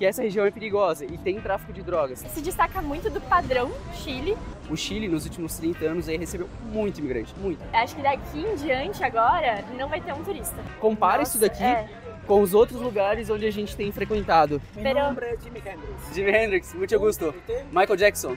que essa região é perigosa e tem tráfico de drogas. Se destaca muito do padrão Chile. O Chile, nos últimos 30 anos, aí recebeu muito imigrante, muito. Acho que daqui em diante agora não vai ter um turista. Compara isso daqui com os outros lugares onde a gente tem frequentado. Meu nome é Jimi Hendrix. Jimi Hendrix, muito gosto. Michael Jackson.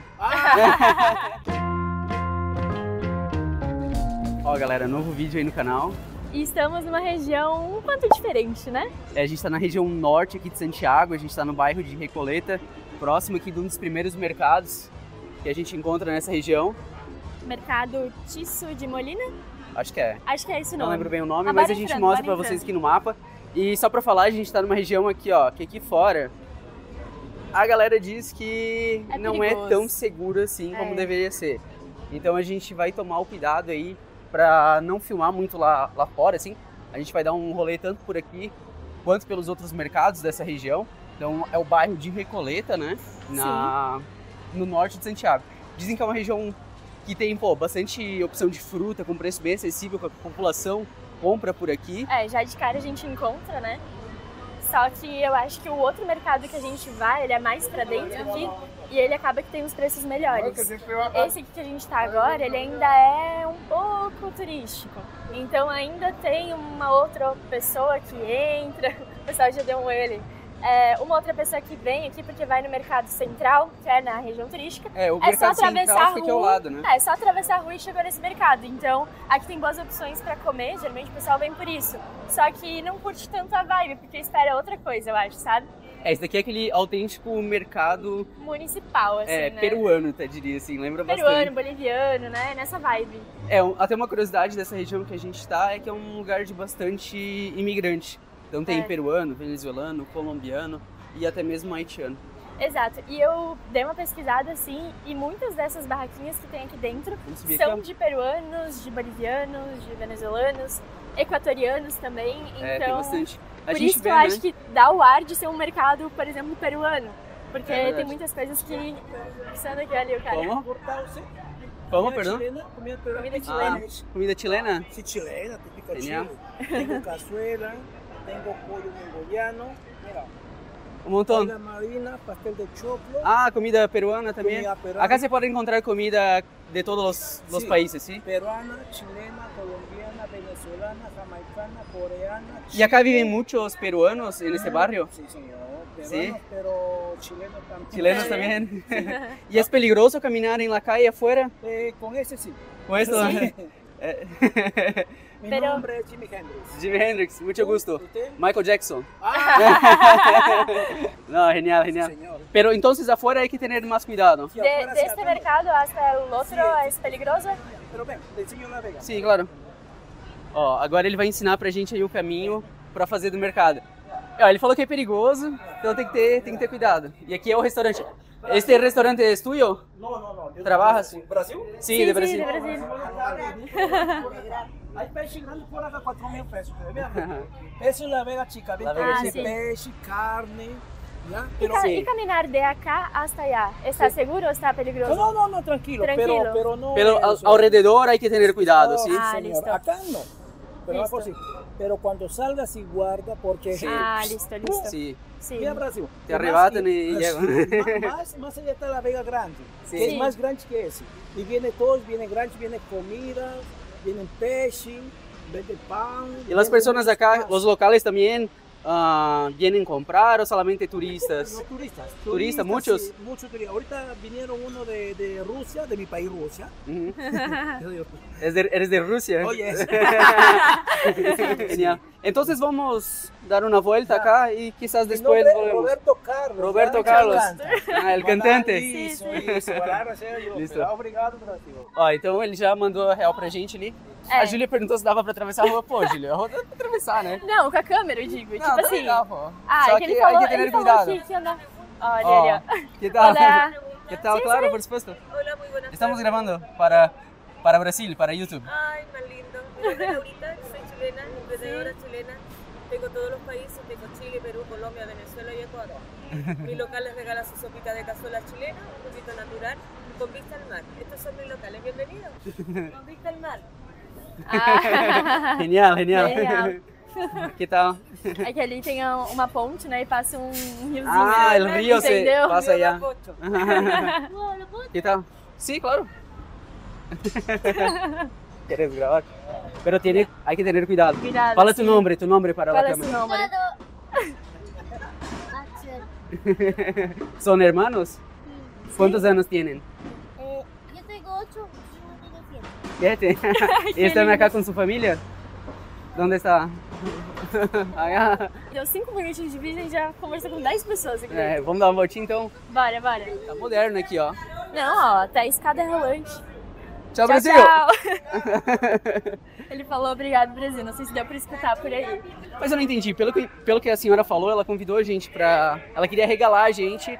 Ó, galera, novo vídeo aí no canal. E estamos numa região um quanto diferente, né? A gente está na região norte aqui de Santiago, a gente está no bairro de Recoleta, próximo aqui de um dos primeiros mercados que a gente encontra nessa região. Mercado Tiço de Molina? Acho que é. Acho que é esse o nome. Não lembro bem o nome, mas a gente mostra para vocês aqui no mapa. E só para falar, a gente está numa região aqui, ó, que aqui fora a galera diz que não é tão seguro assim como deveria ser. Então a gente vai tomar o cuidado aí para não filmar muito lá fora, assim. A gente vai dar um rolê tanto por aqui quanto pelos outros mercados dessa região. Então é o bairro de Recoleta, né? No norte de Santiago. Dizem que é uma região que tem, bastante opção de fruta com preço bem acessível, que a população compra por aqui. Já de cara a gente encontra, né? Só que eu acho que o outro mercado que a gente vai, ele é mais pra dentro aqui e ele acaba que tem uns preços melhores. Esse aqui que a gente tá agora, ele ainda é um pouco turístico. Então ainda tem uma outra pessoa que entra, o pessoal já deu um ele. Uma outra pessoa que vem aqui porque vai no Mercado Central, que é na região turística. O Mercado Central fica aqui ao lado, né? É só atravessar a rua e chegou nesse mercado. Então, aqui tem boas opções pra comer, geralmente o pessoal vem por isso. Só que não curte tanto a vibe, porque espera outra coisa, eu acho, sabe? Esse daqui é aquele autêntico mercado... municipal, assim, né? Peruano, até diria, assim, lembra bastante. Peruano, boliviano, né? Nessa vibe. Até uma curiosidade dessa região que a gente tá é que é um lugar de bastante imigrante. Então tem peruano, venezuelano, colombiano e até mesmo haitiano. Exato. E eu dei uma pesquisada assim e muitas dessas barraquinhas que tem aqui dentro são de peruanos, de bolivianos, de venezuelanos, equatorianos também. Então, tem bastante. Por isso que eu acho que dá o ar de ser um mercado, por exemplo, peruano. Porque tem muitas coisas que... Pensando aqui, ali o cara. Como, perdão? Comida chilena. Comida chilena? Sí, chilena, típica Chile. Tengo cazuela, tengo pollo mongoliano, mira. Um montão. Comida marina, pastel de choclo. Comida peruana também. Acá se pode encontrar comida de todos os países, ¿sí? Peruana, chilena, colombiana, venezolana, jamaicana, coreana. ¿Y acá viven muchos peruanos en este barrio? Sí, señor. Peruanos, pero chilenos también. Chilenos también. ¿Y es peligroso caminar en la calle afuera? Con ese sí. ¿Con esto? Sí. Mi nombre es Jimi Hendrix. Jimi Hendrix, mucho gusto. ¿Usted? Michael Jackson. No, genial, genial. Sí, señor. Pero entonces afuera hay que tener más cuidado. De este mercado hasta el otro es peligroso? Pero ven, te enseño la vega. Sim, claro. Ó, agora ele vai ensinar pra gente aí o caminho pra fazer do mercado. Ele falou que é perigoso, então tem que ter cuidado. E aqui é o restaurante. Este restaurante é tuyo? No. ¿Trabajas? ¿Brasil? Sí, de Brasil. Sí, de Brasil. Hay peixe grande por acá, 4.000 pesos. Esa es la vega chica. Ven, sí. peixe, carne. ¿ya? ¿Y caminar de acá hasta allá? ¿Está seguro o está peligroso? No, tranquilo. Pero no. Pero alrededor hay que tener cuidado, ¿sí? Listo. Acá no. Pero listo. Así. Pero cuando salgas y guarda porque... Listo. Sí. Mira Brasil. Te arrebatan y llegan. Más allá está la vega grande, Sí. que es más grande que ese. Y viene todo, viene grande, viene comida, viene peixe, vende pan. Y las personas de acá, los locales también, vienen a comprar o solamente turistas? Los turistas. ¿Turistas? ¿Muchos? Sí, muchos turistas. Ahorita vinieron uno de Rusia, de mi país, Rusia. ¿Eres de Rusia? Oye, Genial. Entonces vamos a dar una vuelta acá y quizás después volvemos. Roberto Carlos. El cantante. Isso. Listo. Obrigado, Brasil. Ó, então ele já mandou a real pra gente ali. A Júlia perguntou se dava pra atravessar a rua. Pô, Júlia, a rua dá pra atravessar, né? Não, com a câmera eu digo. Não, tipo tá assim. legal, pô. Só que ele falou, hay que tener ele falou cuidado. que anda... Olha ali, ó. ¿Qué tal? Hola. ¿Qué tal? Sí, Claro, sí. por supuesto. Hola, muy buenas Estamos tardes. grabando para Brasil, para YouTube. Ay, más lindo. Mi nombre es Laurita, soy chilena, emprendedora chilena. Tengo todos los países, tengo Chile, Perú, Colombia, Venezuela y Ecuador. Mi local les regala su sopita de cazuela chilena, un poquito natural, con vista al mar. Estos son mis locales, bienvenidos. Con vista al mar. Genial. Legal. Que tal? É que ali tem uma ponte, né? E passa um riozinho. Ah, né? el río se Entendeu? pasa allá. ¿Qué tal? Sí, claro. ¿Quieres grabar? Pero hay que tener cuidado. Cuidado, Fala sí. tu nombre para ¿Cuál la es tu cámara. nombre? ¿Son hermanos? ¿Cuántos años tienen? Yo tengo 8 y uno tiene 7. 7. ¿Y están acá con su familia? ¿Dónde está? Allá. Deu 5 minutinhos de vídeo e a gente já conversou com 10 pessoas aqui. É, vamos dar uma voltinha então? Bora, bora. Tá moderno aqui, ó. Não, ó, até a escada é rolante. Tchau, Brasil! Tchau! Ele falou obrigado, Brasil. Não sei se deu pra escutar por aí. Mas eu não entendi. Pelo que a senhora falou, ela convidou a gente pra... Ela queria regalar a gente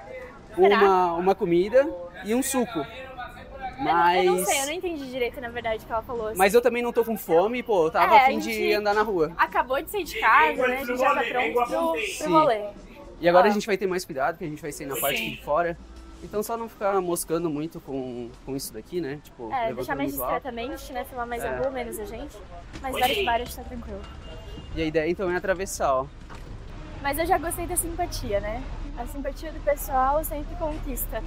uma comida e um suco. Mas... Eu não sei, eu não entendi direito, na verdade, o que ela falou. Assim. Mas eu também não tô com fome, pô. Eu tava a fim de andar na rua. Acabou de sair de casa, né? A gente já tá pronto pro rolê. E agora a gente vai ter mais cuidado, porque a gente vai sair na parte aqui de fora. Então só não ficar moscando muito com isso daqui, né? Tipo, deixar mais discretamente, né? Filmar mais a rua, menos a gente. Mas vários tá tranquilo. E a ideia então é atravessar, ó. Mas eu já gostei da simpatia, né? A simpatia do pessoal sempre conquista.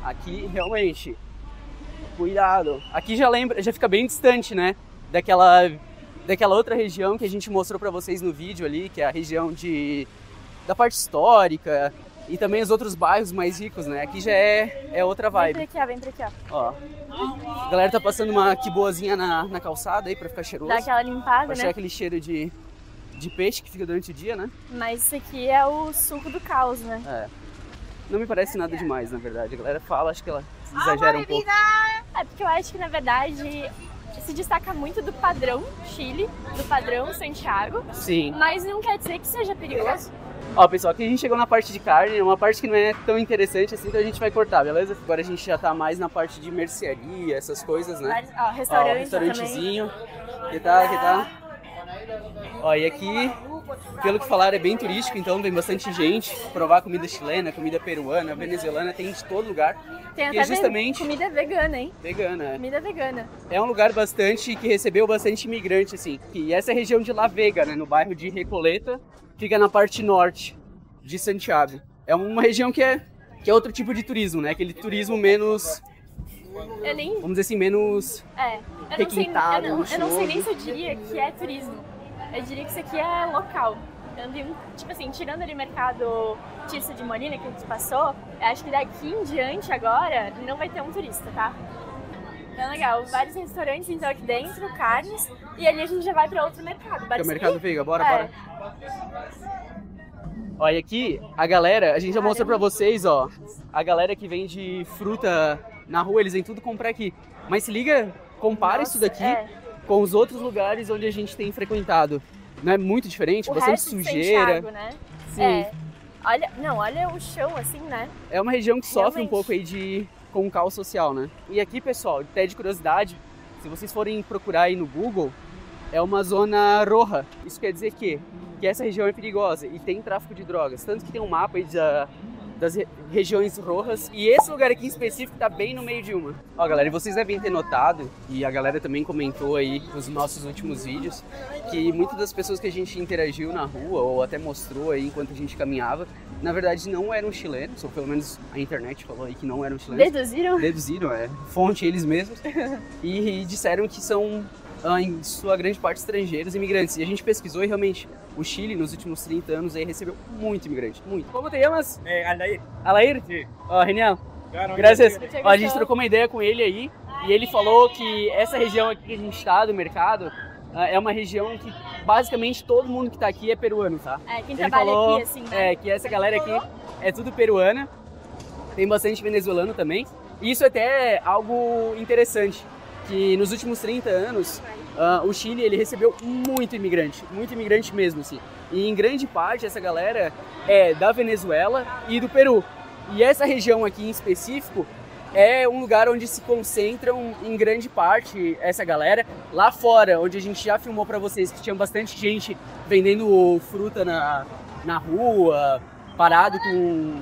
Aqui, realmente, cuidado. Aqui já fica bem distante, né? Daquela outra região que a gente mostrou pra vocês no vídeo ali, que é a região da parte histórica e também os outros bairros mais ricos, né? Aqui já é outra vibe. Vem pra aqui, ó. A galera tá passando uma quiboazinha na calçada aí pra ficar cheiroso. Dá aquela limpada, pra né? aquele cheiro de peixe que fica durante o dia, né? Mas isso aqui é o suco do caos, né? É. Não me parece nada demais, na verdade. A galera fala, acho que ela exagera um pouco. É porque eu acho que, na verdade, se destaca muito do padrão Chile, do padrão Santiago. Sim. Mas não quer dizer que seja perigoso. Ó, pessoal, aqui a gente chegou na parte de carne, uma parte que não é tão interessante assim, então a gente vai cortar, beleza? Agora a gente já tá mais na parte de mercearia, essas coisas, né? Ó, restaurante restaurantezinho. Que tal? Ó, e aqui, pelo que falaram, é bem turístico, então vem bastante gente provar comida chilena, comida peruana, venezuelana, tem de todo lugar. Tem até justamente comida vegana, hein? Vegana, é. Comida vegana. É um lugar que recebeu bastante imigrante, assim. E essa é a região de La Vega, né, no bairro de Recoleta, fica na parte norte de Santiago. É uma região que é outro tipo de turismo, né? Aquele turismo menos... Vamos dizer assim, menos requintado, eu não sei nem se eu diria que é turismo. Eu diria que isso aqui é local. Tipo assim, tirando ali o mercado Tirso de Molina que a gente passou, eu acho que daqui em diante agora não vai ter um turista, tá? Então legal, vários restaurantes então aqui dentro, carnes, e ali a gente já vai pra outro mercado. Que é o mercado Veiga, bora. Olha aqui, a galera, a gente já mostra pra vocês, ó, a galera que vende fruta na rua, eles vêm tudo comprar aqui. Mas se liga, compara isso daqui com os outros lugares onde a gente tem frequentado. Não é muito diferente? Bastante sujeira. Santiago, né? Sim. Olha o chão assim, né? É uma região que sofre um pouco aí com o caos social, né? E aqui, pessoal, até de curiosidade, se vocês forem procurar aí no Google, é uma zona roja. Isso quer dizer que essa região é perigosa e tem tráfico de drogas. Tanto que tem um mapa aí das regiões rojas, e esse lugar aqui em específico tá bem no meio de uma. Ó, galera, e vocês devem ter notado, e a galera também comentou aí nos nossos últimos vídeos, que muitas das pessoas que a gente interagiu na rua, ou até mostrou aí enquanto a gente caminhava, na verdade não eram chilenos, ou pelo menos a internet falou aí que não eram chilenos. Deduziram, fonte eles mesmos, e disseram que são, em sua grande parte, estrangeiros, imigrantes. E a gente pesquisou e realmente o Chile, nos últimos 30 anos, aí recebeu muito imigrante, muito. Como te chamas? Aldair. Aldair? Sim. Ó, genial. Graças. Ó, a gente trocou uma ideia com ele aí, e ele falou que essa região aqui que a gente tá, do mercado, é uma região que basicamente todo mundo que tá aqui é peruano, tá? Quem trabalha aqui, assim, né? Que essa galera aqui é tudo peruana, tem bastante venezuelano também. E isso até é algo interessante, que nos últimos 30 anos, o Chile ele recebeu muito imigrante mesmo, assim. E em grande parte essa galera é da Venezuela e do Peru. E essa região aqui em específico é um lugar onde se concentram em grande parte essa galera. Lá fora, onde a gente já filmou pra vocês que tinha bastante gente vendendo fruta na rua, parado com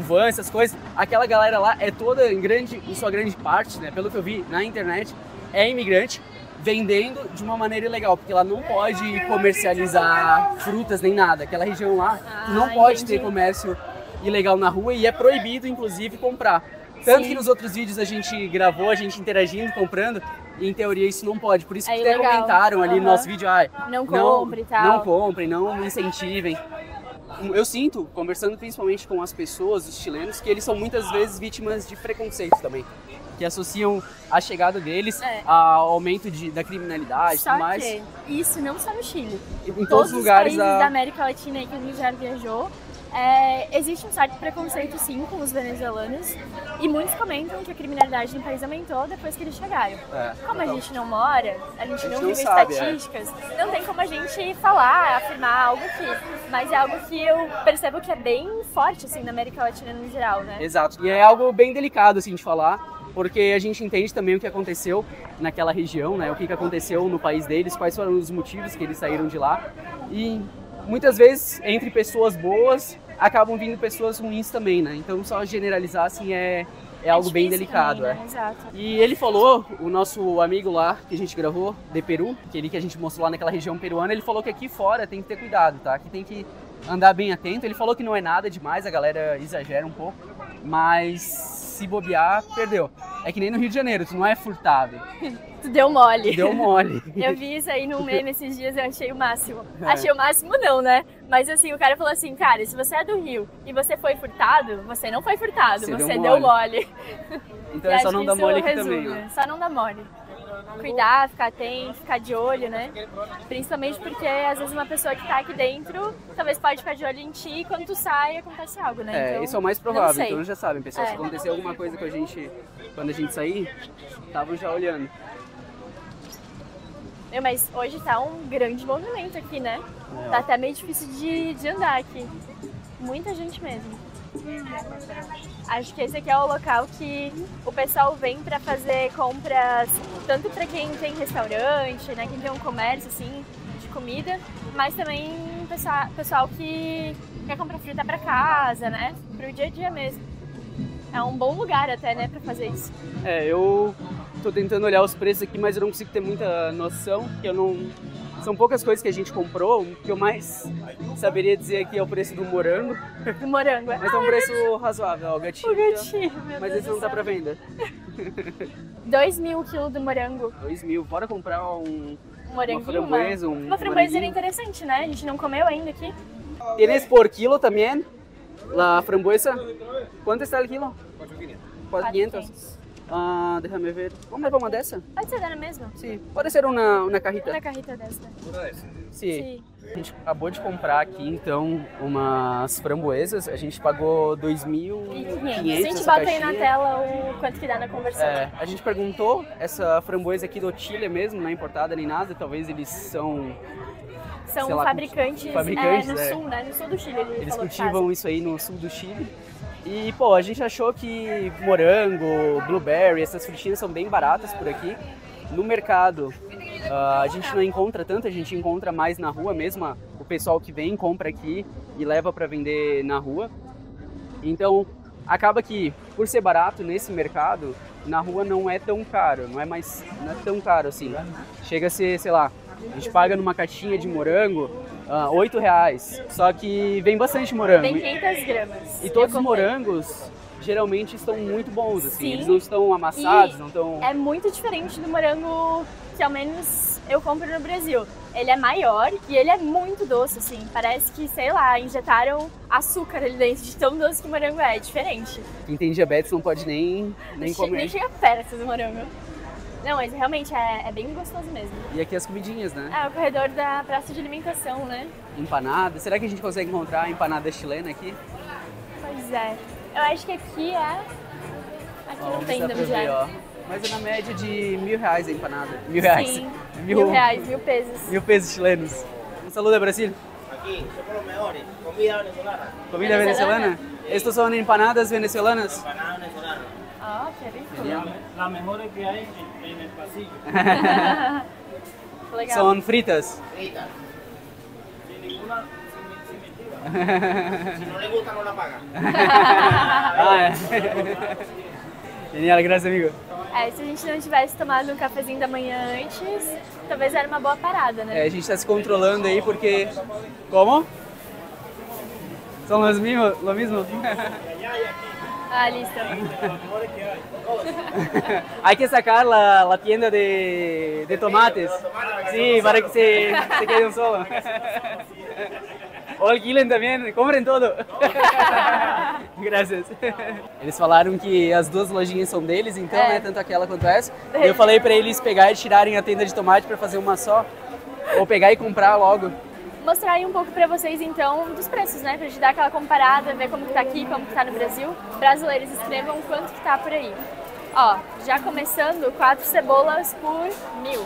van, essas coisas. Aquela galera lá é toda, em sua grande parte, né, pelo que eu vi na internet, é imigrante. vendendo de uma maneira ilegal, porque lá não pode comercializar frutas nem nada. Aquela região lá não pode ter comércio ilegal na rua e é proibido, inclusive, comprar. Tanto que nos outros vídeos a gente gravou, a gente interagindo, comprando, e em teoria isso não pode. Por isso que até comentaram ali no nosso vídeo, não compre e tal. Não comprem, não incentivem. Eu sinto, conversando principalmente com as pessoas, os chilenos, que eles são muitas vezes vítimas de preconceito também. Que associam a chegada deles ao aumento da criminalidade e tudo mais. Que isso não só no Chile. Em todos os lugares da América Latina aí que a gente já viajou, existe um certo preconceito sim com os venezuelanos e muitos comentam que a criminalidade no país aumentou depois que eles chegaram. Como a gente não mora, a gente não vive estatísticas, não tem como a gente falar, afirmar algo aqui. Mas é algo que eu percebo que é bem forte assim na América Latina no geral, né? Exato. E é algo bem delicado assim de falar, porque a gente entende também o que aconteceu naquela região, né? O que aconteceu no país deles, quais foram os motivos que eles saíram de lá. E muitas vezes, entre pessoas boas, acabam vindo pessoas ruins também, né? Então, só generalizar, assim, é algo bem delicado. Também, né? Exato. E ele falou, o nosso amigo lá, que a gente gravou, de Peru, aquele que a gente mostrou lá naquela região peruana, ele falou que aqui fora tem que ter cuidado, tá? Que tem que andar bem atento. Ele falou que não é nada demais, a galera exagera um pouco, mas se bobear, perdeu. É que nem no Rio de Janeiro, tu não é furtado. Tu deu mole. Deu mole. Eu vi isso aí num meme esses dias, eu achei o máximo. Achei o máximo não, né? Mas assim, o cara falou assim, cara, se você é do Rio e você foi furtado, você não foi furtado, você deu mole. Então é só não dar mole aqui também, né? Só não dar mole. Cuidar, ficar atento, ficar de olho, né? Principalmente porque às vezes uma pessoa que tá aqui dentro talvez pode ficar de olho em ti e quando tu sai acontece algo, né? Então, isso é o mais provável, então já sabem, pessoal, se acontecer alguma coisa com a gente quando a gente sair, estavam já olhando. Mas hoje tá um grande movimento aqui, né? Tá até meio difícil de andar aqui. Muita gente mesmo. Acho que esse aqui é o local que o pessoal vem pra fazer compras, tanto pra quem tem restaurante, né, quem tem um comércio assim de comida, mas também pessoal que quer comprar fruta pra casa, né, pro dia a dia mesmo. É um bom lugar até, né, pra fazer isso. Eu tô tentando olhar os preços aqui, mas eu não consigo ter muita noção, porque eu não... São poucas coisas que a gente comprou, o que eu mais saberia dizer aqui é o preço do morango. Do morango, Mas é um preço razoável, o gatinho. O gatinho, meu Mas Deus esse não tá pra venda. 2.000 o quilo do morango. 2.000, bora comprar moranguinho, uma framboesa, uma framboesa era interessante, né? A gente não comeu ainda aqui. ¿Tienes por kilo también la frambuesa? ¿Cuánto está el kilo? 4.500. Déjame ver. Vamos levar uma dessa? Pode ser dela mesmo? Sim. Pode ser uma carrita. Uma carrita dessa. Sim. A gente acabou de comprar aqui, então, umas framboesas. A gente pagou 2.500. A gente bota aí na tela o quanto que dá na conversão. A gente perguntou, essa framboesa aqui do Chile mesmo, não é importada nem nada. Talvez eles são fabricantes no sul, né? No sul do Chile. Eles cultivam isso aí no sul do Chile. E, pô, a gente achou que morango, blueberry, essas frutinhas são bem baratas por aqui. No mercado, a gente não encontra tanto, a gente encontra mais na rua mesmo. O pessoal que vem, compra aqui e leva para vender na rua. Então, acaba que, por ser barato nesse mercado, na rua não é tão caro, não é tão caro assim. Chega a ser, sei lá, a gente paga numa caixinha de morango R$8. Só que vem bastante morango. Tem 500 gramas. E todos os morangos geralmente estão muito bons, assim. Sim. Eles não estão amassados, não estão... É muito diferente do morango que ao menos eu compro no Brasil. Ele é maior e ele é muito doce, assim. Parece que, sei lá, injetaram açúcar ali dentro de tão doce que o morango é diferente. Quem tem diabetes não pode nem comer. Nem chega perto do morango. Não, mas realmente é bem gostoso mesmo. E aqui as comidinhas, né? É o corredor da praça de alimentação, né? Empanada. Será que a gente consegue encontrar empanada chilena aqui? Pois é. Eu acho que aqui é... Aqui não tem ainda já. Mas é na média de R$1.000 a empanada. R$1.000. Sim, R$1.000, 1.000 pesos. 1.000 pesos chilenos. Um saludo, Brasil. Aqui, son los mejores. Comida venezolana. Comida venezolana? Estas son empanadas venezolanas. Empanadas venezolanas. Ah, que rico. Las mejores que hay en el pasillo. Legal. Son fritas. Fritas. Sin ninguna, sin mentira. Si no le gusta, no la paga. Genial, gracias, amigo. Se a gente não tivesse tomado um cafezinho da manhã antes, talvez era uma boa parada, né? A gente tá se controlando aí porque... Como? São los mismos? Lo mismo? Listo. Hay que sacar la tienda de tomates. Sí, para que se queden solo. O alquilen também, comprem todo. Graças. Eles falaram que as duas lojinhas são deles, então, né? Tanto aquela quanto essa. Eu falei pra eles pegar e tirarem a tenda de tomate pra fazer uma só. Ou pegar e comprar logo. Mostrar aí um pouco pra vocês, então, dos preços, né? Pra gente dar aquela comparada, ver como que tá aqui, como que tá no Brasil. Brasileiros, escrevam quanto que tá por aí. Ó, já começando, 4 cebolas por 1.000.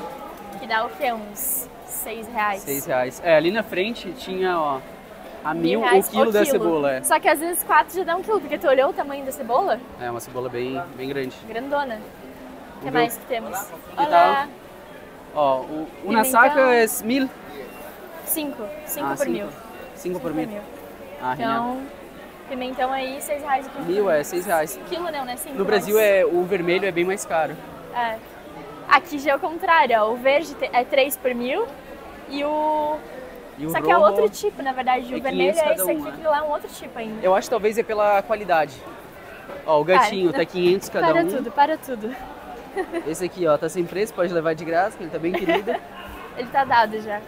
Que dá o quê? Uns R$6. R$6. Ali na frente tinha, ó, a 1.000 o quilo da cebola. Só que às vezes 4 já dá 1 quilo, porque tu olhou o tamanho da cebola? É uma cebola bem grande. Grandona. O que mais que temos? Que tal? Ó, uma saca é 1.000. 5 por 1.000. 5 por 1.000. Então, pimentão aí, R$6 o quilo. 1.000 é R$6. Quilo não, né? 5. No Brasil o vermelho é bem mais caro. Aqui já é o contrário, ó. O verde é 3 por 1.000 e o... Só que é outro tipo, na verdade. O vermelho é esse aqui, que lá é um outro tipo ainda. Eu acho que talvez é pela qualidade. Ó, o gatinho tá 500 cada um. Para tudo. Esse aqui, ó, tá sem preço, pode levar de graça, que ele tá bem querido. Ele tá dado já.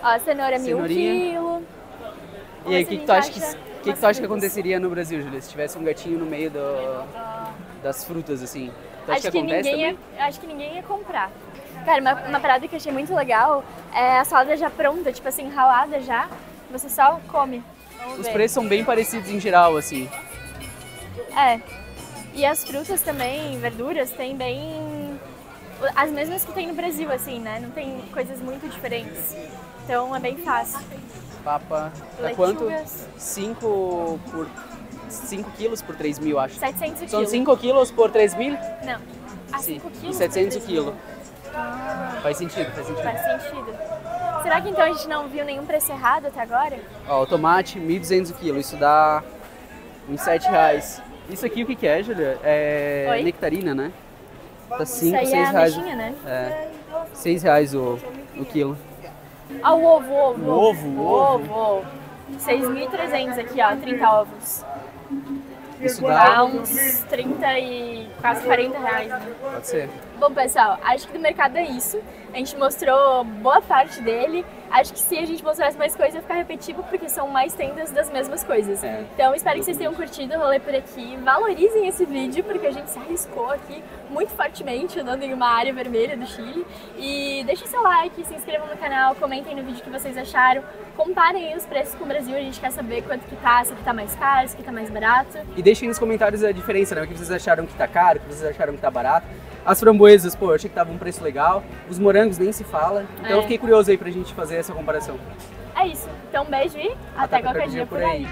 Ó, cenoura 1.000 quilo. E aí, o que tu acha que aconteceria no Brasil, Júlia, se tivesse um gatinho no meio das frutas, assim? Tu acha que acontece também? Acho que ninguém ia comprar. Cara, uma parada que eu achei muito legal é a salada já pronta, tipo assim, ralada já. Você só come. Os preços são bem parecidos em geral, assim. E as frutas também, verduras, tem bem... as mesmas que tem no Brasil, assim, né? Não tem coisas muito diferentes. Então é bem fácil. Papa, tá quanto? 5 quilos por 3.000, acho. 700 quilos. São 5 quilos por 3.000? Não. 5 quilos. 700 quilos. Faz sentido. Faz sentido. Será que então a gente não viu nenhum preço errado até agora? Ó, o tomate, 1.200 quilos. Isso dá uns R$7. Isso aqui o que é, Júlia? É nectarina, né? Tá 5, R$6. É ameixinha, né? R$6 o quilo. Ó, o ovo. O ovo. 6.300 aqui, ó, 30 ovos. Isso dá uns 30 e quase R$40, né? Pode ser. Bom, pessoal, acho que do mercado é isso. A gente mostrou boa parte dele. Acho que se a gente mostrasse mais coisas, ia ficar repetitivo, porque são mais tendas das mesmas coisas. Então, espero que vocês tenham curtido o rolê por aqui. Valorizem esse vídeo, porque a gente se arriscou aqui muito fortemente, andando em uma área vermelha do Chile. E deixem seu like, se inscrevam no canal, comentem no vídeo o que vocês acharam. Comparem aí os preços com o Brasil, a gente quer saber quanto que tá, se aqui tá mais caro, se aqui tá mais barato. E deixem nos comentários a diferença, né? O que vocês acharam que tá caro, o que vocês acharam que tá barato. As framboesas, pô, eu achei que tava um preço legal. Os morangos nem se fala. Então eu fiquei curioso aí pra gente fazer essa comparação. É isso. Então um beijo e até qualquer dia por aí.